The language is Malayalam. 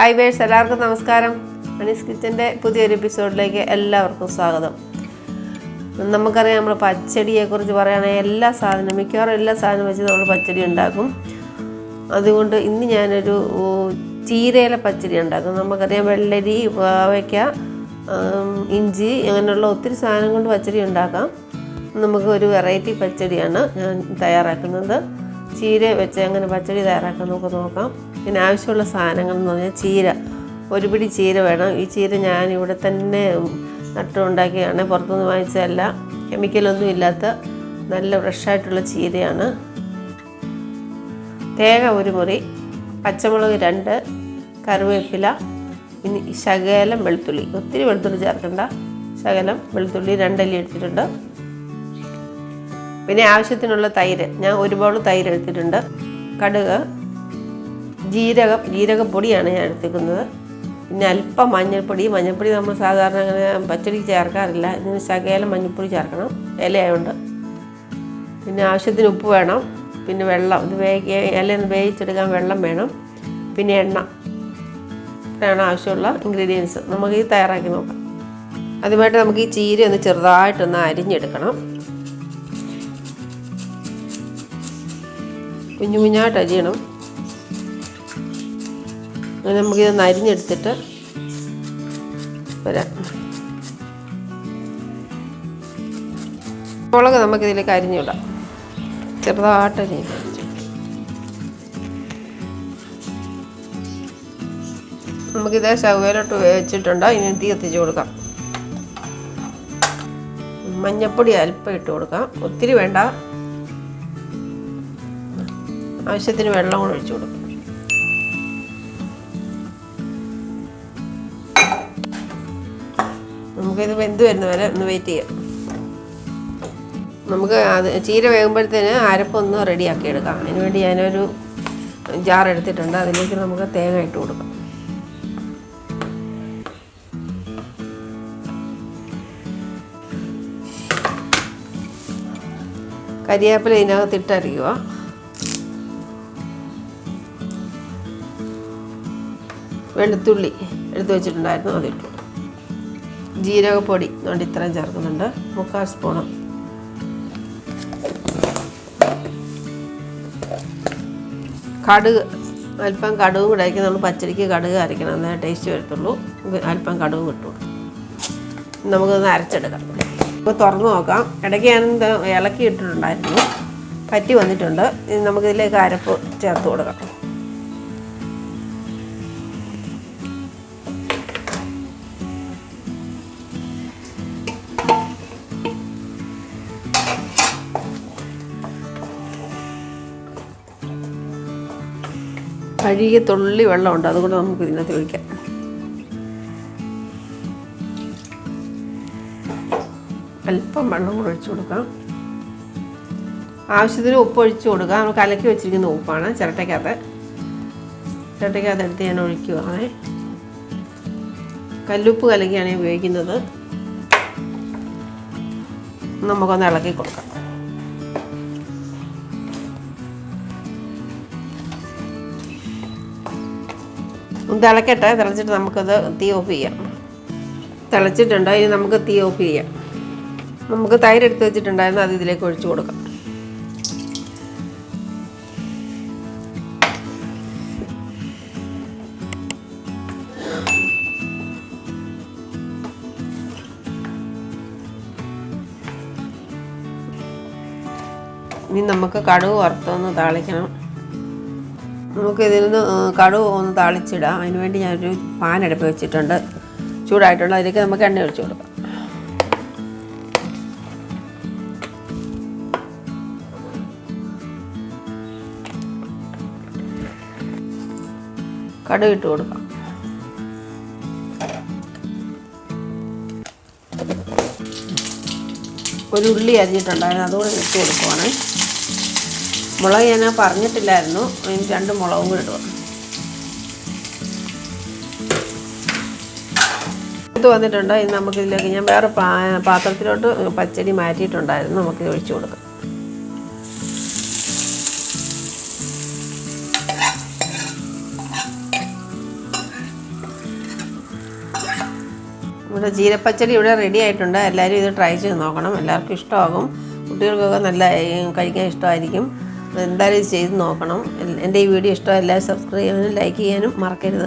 ഹായ് വേഴ്സ്, എല്ലാവർക്കും നമസ്കാരം. അനീസ് കിച്ചൻ്റെ പുതിയൊരു എപ്പിസോഡിലേക്ക് എല്ലാവർക്കും സ്വാഗതം. നമുക്കറിയാം, നമ്മൾ പച്ചടിയെക്കുറിച്ച് പറയുകയാണെങ്കിൽ മിക്കവാറും എല്ലാ സാധനവും വെച്ച് നമ്മൾ പച്ചടി ഉണ്ടാക്കും. അതുകൊണ്ട് ഇന്ന് ഞാനൊരു ചീരയില പച്ചടി ഉണ്ടാക്കും. നമുക്കറിയാം, വെള്ളരി, പാവയ്ക്ക, ഇഞ്ചി അങ്ങനെയുള്ള ഒത്തിരി സാധനം കൊണ്ട് പച്ചടി ഉണ്ടാക്കാം. നമുക്ക് ഒരു വെറൈറ്റി പച്ചടിയാണ് ഞാൻ തയ്യാറാക്കുന്നത്. ചീര വെച്ച് അങ്ങനെ പച്ചടി തയ്യാറാക്കാൻ നമുക്ക് നോക്കാം. പിന്നെ ആവശ്യമുള്ള സാധനങ്ങൾ എന്ന് പറഞ്ഞാൽ ചീര, ഒരു പിടി ചീര വേണം. ഈ ചീര ഞാനിവിടെ തന്നെ നട്ടുണ്ടാക്കിയാണ്, പുറത്തുനിന്ന് വാങ്ങിച്ചതല്ല. കെമിക്കലൊന്നും ഇല്ലാത്ത നല്ല ഫ്രഷായിട്ടുള്ള ചീരയാണ്. തേങ്ങ ഒരു മുറി, പച്ചമുളക് 2, കറിവേപ്പില, ഇനി ശകലം വെളുത്തുള്ളി. ഒത്തിരി വെളുത്തുള്ളി ചേർക്കണ്ട, ശകലം വെളുത്തുള്ളി 2 അല്ലി എടുത്തിട്ടുണ്ട്. പിന്നെ ആവശ്യത്തിനുള്ള തൈര്, ഞാൻ ഒരു ബൗൾ തൈര് എടുത്തിട്ടുണ്ട്. കടുക്, ജീരകപ്പൊടിയാണ് ഞാൻ എടുത്തിരിക്കുന്നത്. പിന്നെ അല്പം മഞ്ഞൾപ്പൊടി നമ്മൾ സാധാരണ അങ്ങനെ പച്ചടിക്ക് ചേർക്കാറില്ല. ഇതിന് ശകലം മഞ്ഞൾപ്പൊടി ചേർക്കണം, ഇലയായതുകൊണ്ട്. പിന്നെ ആവശ്യത്തിന് ഉപ്പ് വേണം. പിന്നെ വെള്ളം, ഇത് ഇലയൊന്ന് വേവിച്ചെടുക്കാൻ വെള്ളം വേണം. പിന്നെ എണ്ണ. ഇത്രയാണ് ആവശ്യമുള്ള ഇൻഗ്രീഡിയൻസ്. നമുക്ക് ഇത് തയ്യാറാക്കി നോക്കാം. അതുമായിട്ട് നമുക്ക് ഈ ചീര ഒന്ന് ചെറുതായിട്ടൊന്ന് അരിഞ്ഞെടുക്കണം. കുഞ്ഞായിട്ട് അരിയണം. അങ്ങനെ നമുക്കിതൊന്ന് അരിഞ്ഞെടുത്തിട്ട് വരാം. മുളക് നമുക്കിതിലേക്ക് അരിഞ്ഞിടാം, ചെറുതായിട്ട് അരിഞ്ഞിട്ട്. നമുക്കിത് ശവയിലോട്ട് വെച്ചിട്ടുണ്ട്. ഇനി തീ കത്തിച്ച് കൊടുക്കാം. മഞ്ഞൾപ്പൊടി അല്പം ഇട്ട് കൊടുക്കാം, ഒത്തിരി വേണ്ട. ആവശ്യത്തിന് വെള്ളം കൂടെ ഒഴിച്ചു കൊടുക്കും. നമുക്കിത് വെന്ത് വരുന്ന വരെ ഒന്ന് വെയിറ്റ് ചെയ്യാം. നമുക്ക് ചീര വേകുമ്പോഴത്തേന് അരപ്പൊന്ന് റെഡിയാക്കി എടുക്കാം. അതിനുവേണ്ടി ഞാനൊരു ജാർ എടുത്തിട്ടുണ്ട്. അതിലേക്ക് നമുക്ക് തേങ്ങ ഇട്ട് കൊടുക്കാം. കരിവേപ്പില ഇതിനകത്ത് ഇട്ടരിക്കുക. വെളുത്തുള്ളി എടുത്ത് വെച്ചിട്ടുണ്ടായിരുന്നു, അതിട്ടു. ജീരകപ്പൊടി അതുകൊണ്ട് ഇത്രയും ചേർക്കുന്നുണ്ട്, 3/4 സ്പൂണ്. കടുക്, അല്പം കടുകും കൂടെ അരയ്ക്കും. നമ്മൾ പച്ചടിക്ക് കടുക് അരയ്ക്കണം, എന്നാൽ ടേസ്റ്റ് വരത്തുള്ളൂ. അല്പം കടുകും ഇട്ടു. നമുക്കൊന്ന് അരച്ചെടുക്കാം. ഇപ്പോൾ തുറന്ന് നോക്കാം. ഇടയ്ക്ക് ഞാൻ ഇളക്കി ഇട്ടിട്ടുണ്ടായിരുന്നു, പറ്റി വന്നിട്ടുണ്ട്. ഇനി നമുക്കിതിലേക്ക് അരപ്പ് ചേർത്ത് കൊടുക്കാം. കഴുകിയ തുള്ളി വെള്ളമുണ്ട്, അതുകൊണ്ട് നമുക്ക് ഇതിനകത്ത് ഒഴിക്കാം. അല്പം വെള്ളം കൂടെ ഒഴിച്ചു കൊടുക്കാം. ആവശ്യത്തിന് ഉപ്പ് ഒഴിച്ചു കൊടുക്കാം. നമ്മൾ കലക്കി വെച്ചിരിക്കുന്ന ഉപ്പാണ്. ചിരട്ടയ്ക്കകത്ത് എടുത്ത് ഞാൻ ഒഴിക്കുകയാണ്. കല്ലുപ്പ് കലക്കിയാണ് ഉപയോഗിക്കുന്നത്. നമുക്കൊന്ന് ഇളക്കി കൊടുക്കാം. തിളക്കട്ടെ. തിളച്ചിട്ട് നമുക്കത് തീ ഓഫ് ചെയ്യാം. തിളച്ചിട്ടുണ്ട്, ഇനി നമുക്ക് തീ ഓഫ് ചെയ്യാം. നമുക്ക് തൈര് എടുത്ത് വെച്ചിട്ടുണ്ടായിരുന്നു, അത് ഇതിലേക്ക് ഒഴിച്ചു കൊടുക്കാം. ഇനി നമുക്ക് കടുക് വറുത്തൊന്ന് താളിക്കണം. നമുക്ക് ഇതിൽ നിന്ന് കടുക് ഒന്ന് താളിച്ചിടാം. അതിനുവേണ്ടി ഞാനൊരു പാൻ അടുപ്പ് വെച്ചിട്ടുണ്ട്, ചൂടായിട്ടുണ്ട്. അതിലേക്ക് നമുക്ക് എണ്ണ ഒഴിച്ചു കൊടുക്കാം. കടുക് ഇട്ട് കൊടുക്കാം. ഒരു ഉള്ളി അരിഞ്ഞിട്ടുണ്ടായിരുന്നു, അതുകൂടെ ഇട്ട് കൊടുക്കുവാണ്. മുളക് ഞാൻ പറഞ്ഞിട്ടില്ലായിരുന്നു, അതിന് 2 മുളകും കൂടി ഇടുക. ഇത് വന്നിട്ടുണ്ട്. ഇനി നമുക്കിതിലേക്ക് ഞാൻ വേറെ പാത്രത്തിലോട്ട് പച്ചടി മാറ്റിയിട്ടുണ്ടായിരുന്നു, നമുക്കിത് ഒഴിച്ചു കൊടുക്കാം. നമ്മുടെ ചീരപ്പച്ചടി ഇവിടെ റെഡി ആയിട്ടുണ്ട്. എല്ലാവരും ഇത് ട്രൈ ചെയ്ത് നോക്കണം. എല്ലാവർക്കും ഇഷ്ടമാകും. കുട്ടികൾക്കൊക്കെ നല്ല കഴിക്കാൻ ഇഷ്ടമായിരിക്കും. എന്തായാലും ഇത് ചെയ്ത് നോക്കണം. എൻ്റെ ഈ വീഡിയോ ഇഷ്ടമായി എല്ലാവരും സബ്സ്ക്രൈബ് ചെയ്യാനും ലൈക്ക് ചെയ്യാനും മറക്കരുത്.